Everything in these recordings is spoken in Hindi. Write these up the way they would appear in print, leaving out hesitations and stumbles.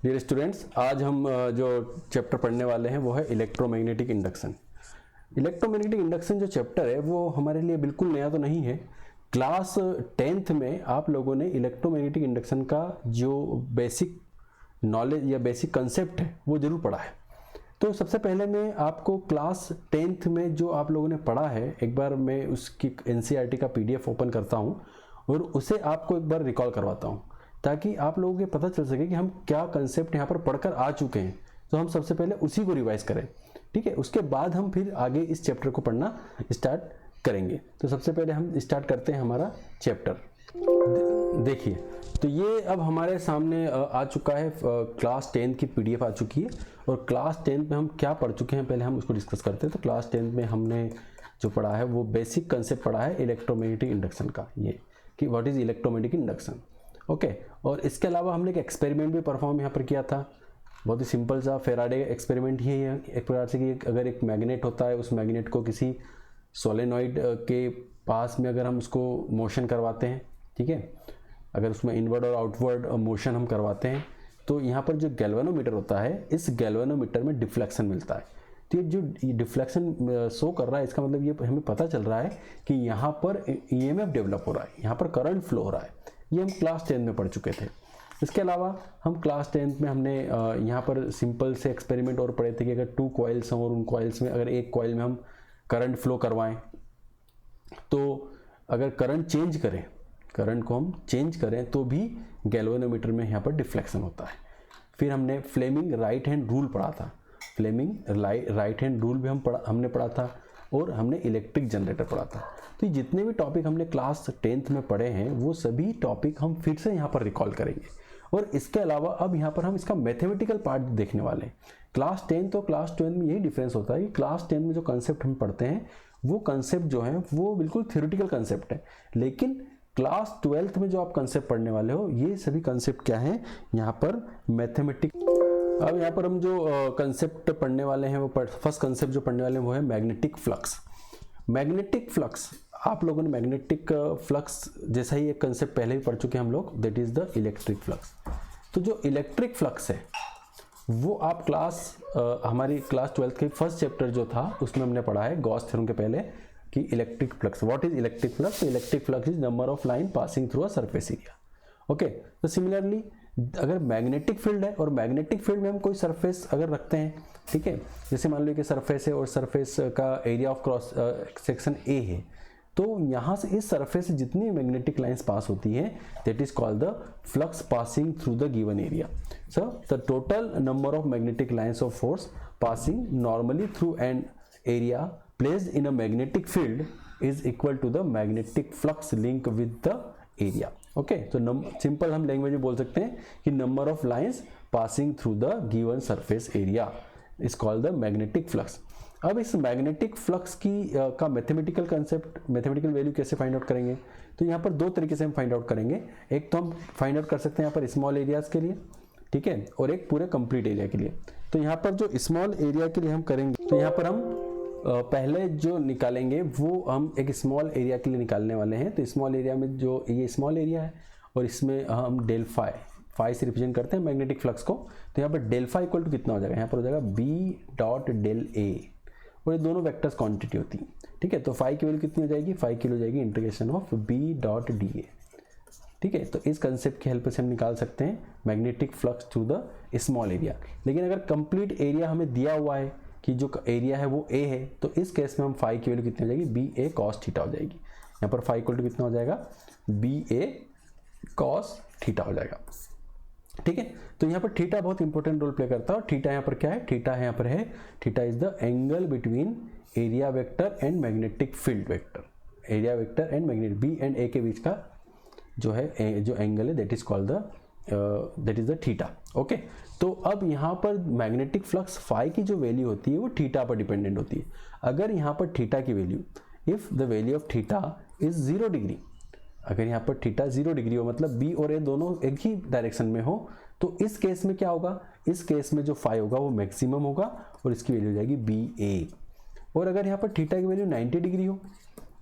डियर स्टूडेंट्स, आज हम जो चैप्टर पढ़ने वाले हैं वो है इलेक्ट्रोमैग्नेटिक इंडक्शन। इलेक्ट्रोमैग्नेटिक इंडक्शन जो चैप्टर है वो हमारे लिए बिल्कुल नया तो नहीं है। क्लास 10th में आप लोगों ने इलेक्ट्रोमैग्नेटिक इंडक्शन का जो बेसिक नॉलेज या बेसिक कंसेप्ट है वो जरूर पढ़ा है। तो सबसे पहले मैं आपको क्लास 10th में जो आप लोगों ने पढ़ा है, एक बार मैं उसकी एनसीईआरटी का पीडीएफ ओपन करता हूँ और उसे आपको एक बार रिकॉल करवाता हूँ ताकि आप लोगों को पता चल सके कि हम क्या कंसेप्ट यहाँ पर पढ़कर आ चुके हैं। तो हम सबसे पहले उसी को रिवाइज करें, ठीक है। उसके बाद हम फिर आगे इस चैप्टर को पढ़ना स्टार्ट करेंगे। तो सबसे पहले हम स्टार्ट करते हैं हमारा चैप्टर। देखिए, तो ये अब हमारे सामने आ चुका है, क्लास 10 की पीडीएफ आ चुकी है। और क्लास 10 में हम क्या पढ़ चुके हैं पहले हम उसको डिस्कस करते हैं। तो क्लास 10 में हमने जो पढ़ा है वो बेसिक कंसेप्ट पढ़ा है इलेक्ट्रोमैग्नेटिक इंडक्शन का, ये कि what is electromagnetic induction, okay. और इसके अलावा हमने एक एक्सपेरिमेंट भी परफॉर्म यहाँ पर किया था, बहुत ही सिंपल सा फेराडे एक्सपेरिमेंट ही है एक प्रकार से कि अगर एक मैग्नेट होता है, उस मैग्नेट को किसी सोलेनॉइड के पास में अगर हम उसको मोशन करवाते हैं, ठीक है, अगर उसमें इनवर्ड और आउटवर्ड मोशन हम करवाते हैं तो यहाँ पर जो गैल्वेनोमीटर होता है, इस गैल्वेनोमीटर में डिफ्लेक्शन मिलता है। तो ये जो डिफ्लेक्शन शो कर रहा है, इसका मतलब ये हमें पता चल रहा है कि यहाँ पर ईएमएफ डेवलप हो रहा है, यहाँ पर करंट फ्लो हो रहा है। ये हम क्लास 10 में पढ़ चुके थे। इसके अलावा हम क्लास 10 में हमने यहाँ पर सिंपल से एक्सपेरिमेंट और पढ़े थे कि अगर 2 कॉइल्स हों और उन कॉइल्स में अगर एक कॉइल में हम करंट फ्लो करवाएं तो अगर करंट चेंज करें, करंट को हम चेंज करें तो भी गैल्वेनोमीटर में यहाँ पर डिफ्लेक्शन होता है। फिर हमने फ्लेमिंग राइट हैंड रूल पढ़ा था, फ्लेमिंग राइट हैंड रूल भी हमने पढ़ा था। और हमने इलेक्ट्रिक जनरेटर पढ़ा था। तो जितने भी टॉपिक हमने क्लास 10th में पढ़े हैं वो सभी टॉपिक हम फिर से यहाँ पर रिकॉल करेंगे। और इसके अलावा अब यहाँ पर हम इसका मैथमेटिकल पार्ट देखने वाले हैं। क्लास 10 तो क्लास 12 में यही डिफरेंस होता है कि क्लास 10 में जो कंसेप्ट हम पढ़ते हैं वो कंसेप्ट जो है वो बिल्कुल थ्योरेटिकल कंसेप्ट है, लेकिन क्लास 12th में जो आप कंसेप्ट पढ़ने वाले हो ये सभी कंसेप्ट क्या है यहाँ पर मैथमेटिक। अब यहाँ पर हम जो कंसेप्ट पढ़ने वाले हैं वो फर्स्ट कंसेप्ट जो पढ़ने वाले हैं वो है मैग्नेटिक फ्लक्स। मैग्नेटिक फ्लक्स, आप लोगों ने मैग्नेटिक फ्लक्स जैसा ही एक कंसेप्ट पहले भी पढ़ चुके हैं हम लोग, that is the electric flux. तो जो इलेक्ट्रिक फ्लक्स है वो आप हमारी क्लास 12th के फर्स्ट चैप्टर जो था उसमें हमने पढ़ा है गॉस थ्योरम के पहले कि electric flux, what is electric flux. तो electric flux is number of line passing through a surface area, okay. तो सिमिलरली अगर मैग्नेटिक फील्ड है और मैग्नेटिक फील्ड में हम कोई सरफेस अगर रखते हैं, ठीक है, जैसे मान लो कि सरफेस है और सरफेस का area of cross section A है, तो यहाँ से इस सरफेस से जितनी मैग्नेटिक लाइंस पास होती है that is called the flux passing through the given area. So the total number of magnetic lines of force passing normally through an area placed in a magnetic field is equal to the magnetic flux link with the area, okay. तो सिंपल हम लैंग्वेज में बोल सकते हैं कि number of lines passing through the given surface area is called the magnetic flux. अब इस मैग्नेटिक फ्लक्स की का मैथमेटिकल कंसेप्ट, मैथमेटिकल वैल्यू कैसे फाइंड आउट करेंगे, तो यहाँ पर दो तरीके से हम फाइंड आउट करेंगे। एक तो हम फाइंड आउट कर सकते हैं यहाँ पर स्मॉल एरियाज के लिए, ठीक है, और एक पूरे कंप्लीट एरिया के लिए। तो यहाँ पर जो स्मॉल एरिया के लिए हम करेंगे तो यहाँ पर हम पहले जो निकालेंगे वो हम एक स्मॉल एरिया के लिए निकालने वाले हैं। तो स्मॉल एरिया में जो ये स्मॉल एरिया है और इसमें हम डेल फाई से रिप्रेजेंट करते हैं मैग्नेटिक फ्लक्स को। तो यहाँ पर डेल फाई इक्वल टू कितना हो जाएगा, यहाँ पर हो जाएगा बी डॉट डेल ए, और ये दोनों वेक्टर्स क्वांटिटी होती हैं, ठीक है। तो फाई की वैल्यू कितनी हो जाएगी, फाई की हो जाएगी integration of B dot D A, ठीक है। तो इस कंसेप्ट की हेल्प से हम निकाल सकते हैं magnetic flux through the small area. लेकिन अगर कंप्लीट एरिया हमें दिया हुआ है कि जो एरिया है वो ए है, तो इस केस में हम फाई की वैल्यू कितनी हो जाएगी, बी ए कॉस थीटा हो जाएगी। यहाँ पर फाई इक्वल टू कितना हो जाएगा, बी ए कॉस थीटा हो जाएगा, ठीक है। तो यहाँ पर थीटा बहुत इंपॉर्टेंट रोल प्ले करता है। और थीटा यहाँ पर क्या है, थीटा यहाँ पर है, theta is the angle between area vector and magnetic field vector. Area vector and magnetic B and A के बीच का जो है जो एंगल है that is called that is the theta, okay. तो अब यहाँ पर मैग्नेटिक फ्लक्स फाई की जो वैल्यू होती है वो थीटा पर डिपेंडेंट होती है। अगर यहाँ पर थीटा की value, if the value of theta is 0 degree, अगर यहाँ पर थीटा 0 डिग्री हो, मतलब बी और ए दोनों एक ही डायरेक्शन में हो, तो इस केस में क्या होगा, इस केस में जो फाई होगा वो मैक्सिमम होगा और इसकी वैल्यू हो जाएगी बी ए। और अगर यहाँ पर थीटा की वैल्यू 90 डिग्री हो,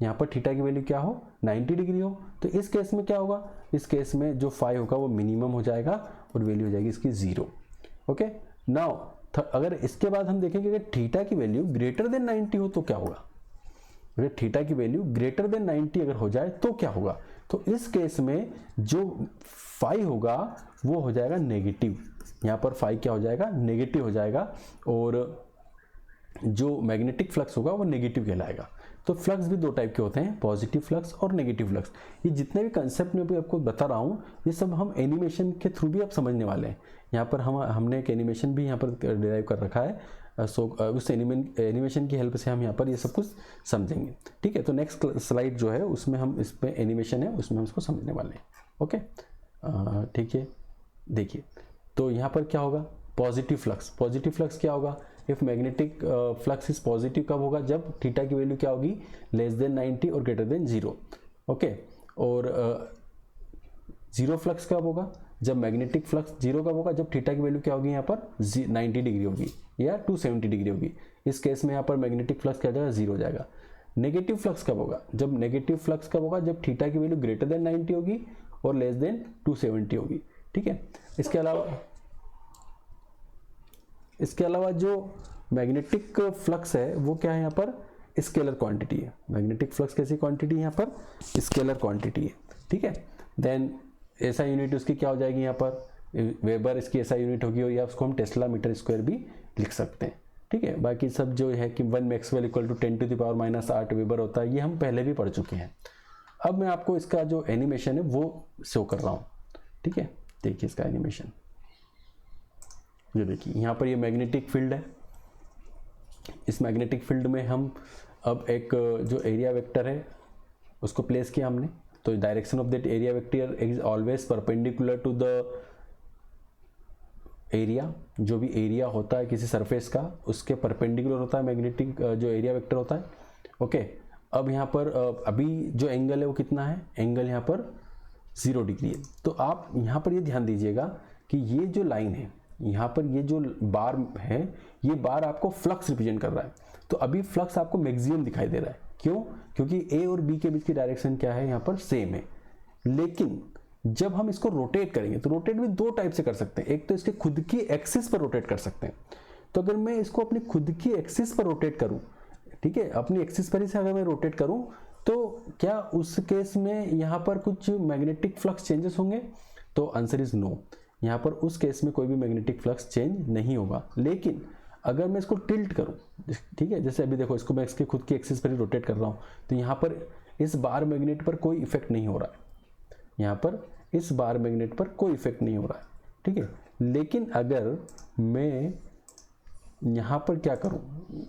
यहाँ पर थीटा की वैल्यू क्या हो, 90 डिग्री हो, तो इस केस में क्या होगा, इस केस में जो फाई होगा वो मिनिमम हो जाएगा और वैल्यू हो जाएगी इसकी 0, ओके नाउ अगर इसके बाद हम देखेंगे कि थीटा की वैल्यू ग्रेटर देन 90 हो तो क्या होगा, अगर थीटा की वैल्यू ग्रेटर देन 90 अगर हो जाए तो क्या होगा, तो इस केस में जो फाई होगा वो हो जाएगा नेगेटिव, यहाँ पर फाई क्या हो जाएगा, नेगेटिव हो जाएगा, और जो मैग्नेटिक फ्लक्स होगा वो नेगेटिव कहलाएगा। तो फ्लक्स भी दो टाइप के होते हैं, पॉजिटिव फ्लक्स और नेगेटिव फ्लक्स। ये जितने भी कंसेप्ट में भी आपको बता रहा हूँ ये सब हम एनिमेशन के थ्रू भी आप समझने वाले हैं। यहाँ पर हमने एक एनिमेशन भी यहाँ पर डिराइव कर रखा है, सो उस एनिमेशन की हेल्प से हम यहाँ पर ये सब कुछ समझेंगे। ठीक है, तो नेक्स्ट स्लाइड जो है उसमें हम इसमें एनिमेशन है उसमें हम उसको समझने वाले हैं। ओके ठीक है, देखिए तो यहाँ पर क्या होगा, पॉजिटिव फ्लक्स। पॉजिटिव फ्लक्स क्या होगा, if magnetic flux is positive कब होगा, जब थीटा की वैल्यू क्या होगी, लेस देन 90 और ग्रेटर देन 0। ओके, और जीरो फ्लक्स कब होगा, जब मैग्नेटिक फ्लक्स जीरो कब होगा, जब थीटा की वैल्यू क्या होगी यहाँ पर 90 डिग्री होगी या 270 डिग्री होगी। इस केस में यहाँ पर मैग्नेटिक फ्लक्स क्या हो जाएगा, 0 हो जाएगा। नेगेटिव फ्लक्स कब होगा, जब नेगेटिव फ्लक्स कब होगा, जब थीटा की वैल्यू ग्रेटर देन 90 होगी और लेस देन 270 होगी। ठीक है, इसके अलावा जो मैग्नेटिक फ्लक्स है वो क्या है, यहाँ पर स्केलर क्वांटिटी है। मैग्नेटिक फ्लक्स कैसी क्वांटिटी है, यहाँ पर स्केलर क्वांटिटी है। ठीक है, देन ऐसा यूनिट उसकी क्या हो जाएगी, यहाँ पर वेबर इसकी ऐसा यूनिट होगी, और या उसको हम टेस्ला मीटर स्क्वायर भी लिख सकते हैं। ठीक है, बाकी सब जो है कि 1 मैक्सवेल इक्वल टू 10⁻⁻8 वेबर होता है, ये हम पहले भी पढ़ चुके हैं। अब मैं आपको इसका जो एनिमेशन है वो शो कर रहा हूँ। ठीक है, देखिए इसका एनिमेशन, ये देखिए यहाँ पर ये मैग्नेटिक फील्ड है। इस मैग्नेटिक फील्ड में हम अब एक जो एरिया वेक्टर है उसको प्लेस किया हमने, तो direction of that area vector is always perpendicular to the area. जो भी एरिया होता है किसी सरफेस का उसके परपेंडिकुलर होता है मैग्नेटिक जो एरिया वेक्टर होता है। ओके, अब यहाँ पर अभी जो एंगल है वो कितना है, एंगल यहाँ पर 0 डिग्री है। तो आप यहाँ पर ये ध्यान दीजिएगा कि ये जो लाइन है यहाँ पर, ये जो बार है, ये बार आपको फ्लक्स रिप्रेजेंट कर रहा है। तो अभी फ्लक्स आपको मैक्सिमम दिखाई दे रहा है, क्यों, क्योंकि ए और बी के बीच की डायरेक्शन क्या है, यहाँ पर सेम है। लेकिन जब हम इसको रोटेट करेंगे तो रोटेट भी दो टाइप से कर सकते हैं, एक तो इसके खुद की एक्सिस पर रोटेट कर सकते हैं। तो अगर मैं इसको अपनी खुद की एक्सिस पर रोटेट करूं, ठीक है, अपनी एक्सिस पर ही से अगर मैं रोटेट करूं तो क्या उस केस में यहाँ पर कुछ मैग्नेटिक फ्लक्स चेंजेस होंगे, तो आंसर इज नो। यहाँ पर उस केस में कोई भी मैग्नेटिक फ्लक्स चेंज नहीं होगा। लेकिन अगर मैं इसको टिल्ट करूं, ठीक है, जैसे अभी देखो इसको मैं इसके खुद की एक्सिस पर ही रोटेट कर रहा हूं, तो यहाँ पर इस बार मैग्नेट पर कोई इफेक्ट नहीं हो रहा है, यहाँ पर इस बार मैग्नेट पर कोई इफेक्ट नहीं हो रहा है। ठीक है, लेकिन अगर मैं यहाँ पर क्या करूँ,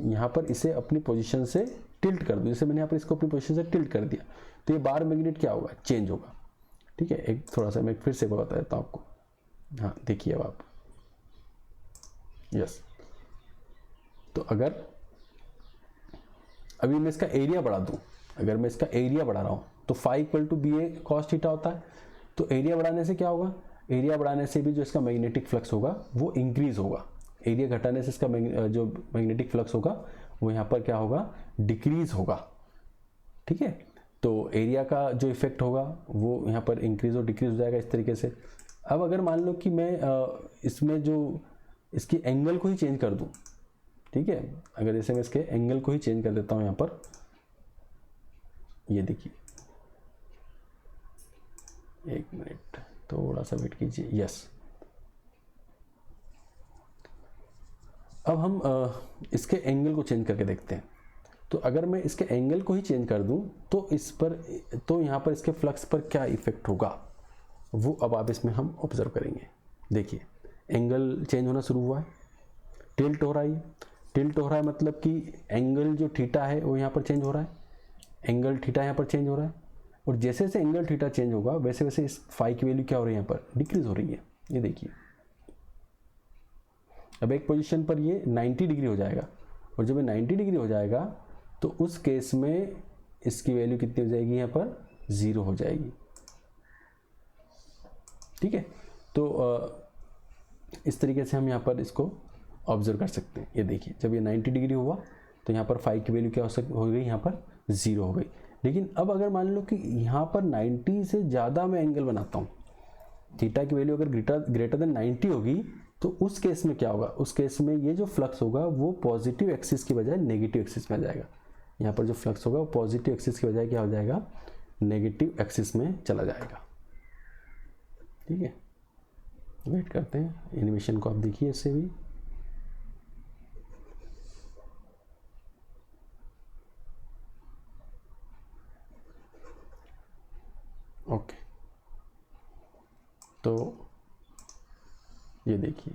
यहाँ पर इसे अपनी पोजीशन से टिल्ट कर दूँ, जैसे मैंने यहाँ पर इसको अपनी पोजीशन से टिल्ट कर दिया, तो ये बार मैग्नेट क्या होगा, चेंज होगा। ठीक है, एक थोड़ा सा मैं फिर से बता देता हूँ आपको। हाँ देखिए अब आप, यस, तो अगर अभी मैं इसका एरिया बढ़ा दूँ, अगर मैं इसका एरिया बढ़ा रहा हूँ तो phi equal to B A cos theta होता है। तो एरिया बढ़ाने से क्या होगा, एरिया बढ़ाने से भी जो इसका मैग्नेटिक फ्लक्स होगा वो इंक्रीज होगा, एरिया घटाने से इसका जो मैग्नेटिक फ्लक्स होगा वो यहाँ पर क्या होगा, डिक्रीज होगा। ठीक है, तो एरिया का जो इफेक्ट होगा वो यहाँ पर इंक्रीज और डिक्रीज हो जाएगा इस तरीके से। अब अगर मान लो कि मैं इसमें जो इसकी एंगल को ही चेंज कर दूं, ठीक है, अगर जैसे मैं इसके एंगल को ही चेंज कर देता हूं, यहाँ पर ये देखिए, एक मिनट थोड़ा सा वेट कीजिए, यस। अब हम इसके एंगल को चेंज करके देखते हैं। तो अगर मैं इसके एंगल को ही चेंज कर दूं तो इस पर, तो यहाँ पर इसके फ्लक्स पर क्या इफेक्ट होगा वो अब आप इसमें हम ऑब्जर्व करेंगे। देखिए एंगल चेंज होना शुरू हुआ है, टिल्ट हो रहा है, टिल्ट हो रहा है मतलब कि एंगल जो थीटा है वो यहाँ पर चेंज हो रहा है, एंगल थीटा यहाँ पर चेंज हो रहा है, और जैसे जैसे एंगल थीटा चेंज होगा वैसे वैसे इस फाई की वैल्यू क्या हो रही है, यहाँ पर डिक्रीज हो रही है। ये देखिए अब एक पोजीशन पर ये 90 डिग्री हो जाएगा, और जब ये 90 डिग्री हो जाएगा तो उस केस में इसकी वैल्यू कितनी हो जाएगी, यहाँ पर 0 हो जाएगी। ठीक है, तो इस तरीके से हम यहाँ पर इसको ऑब्जर्व कर सकते हैं। ये देखिए जब ये 90 डिग्री हुआ तो यहाँ पर फाई की वैल्यू क्या हो गई, यहाँ पर 0 हो गई। लेकिन अब अगर मान लो कि यहाँ पर 90 से ज़्यादा मैं एंगल बनाता हूँ, थीटा की वैल्यू अगर ग्रेटर देन 90 होगी तो उस केस में क्या होगा, उस केस में ये जो फ्लक्स होगा वो पॉजिटिव एक्सिस की बजाय नेगेटिव एक्सिस में आ जाएगा। यहाँ पर जो फ्लक्स होगा वो पॉजिटिव एक्सिस की बजाय क्या हो जाएगा, नेगेटिव एक्सिस में चला जाएगा। ठीक है, वेट करते हैं, एनिमेशन को आप देखिए इससे भी। ओके, तो ये देखिए,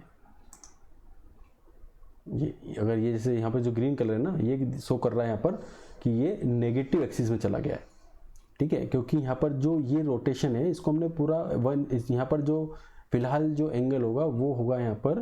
ये अगर ये जैसे यहाँ पर जो ग्रीन कलर है ना, ये शो कर रहा है यहाँ पर कि ये नेगेटिव एक्सिस में चला गया है। ठीक है, क्योंकि यहाँ पर जो ये रोटेशन है इसको हमने पूरा यहाँ पर जो फिलहाल जो एंगल होगा वो होगा यहाँ पर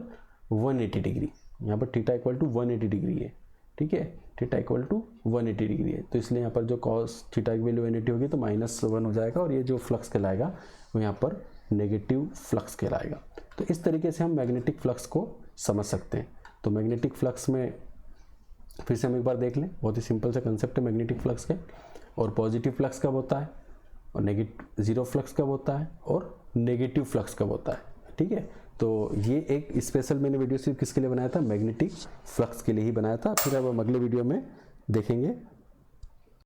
180 डिग्री। यहाँ पर थीटा इक्वल टू 180 डिग्री है। ठीक है, थीटा इक्वल टू 180 डिग्री है, तो इसलिए यहाँ पर जो कॉस थीटा की वैल्यू 180 होगी तो -1 हो जाएगा, और ये जो फ्लक्स कहलाएगा वो यहाँ पर नेगेटिव फ्लक्स कहलाएगा। तो इस तरीके से हम मैग्नेटिक फ्लक्स को समझ सकते हैं। तो मैग्नेटिक फ्लक्स में फिर से हम एक बार देख लें, बहुत ही सिंपल सा कंसेप्ट है मैग्नेटिक फ्लक्स का। और पॉजिटिव फ्लक्स कब होता है, और नेगेटिव जीरो फ्लक्स कब होता है, और नेगेटिव फ्लक्स कब होता है। ठीक है, तो ये एक स्पेशल मैंने वीडियो सिर्फ किसके लिए बनाया था, मैग्नेटिक फ्लक्स के लिए ही बनाया था। फिर अब हम अगले वीडियो में देखेंगे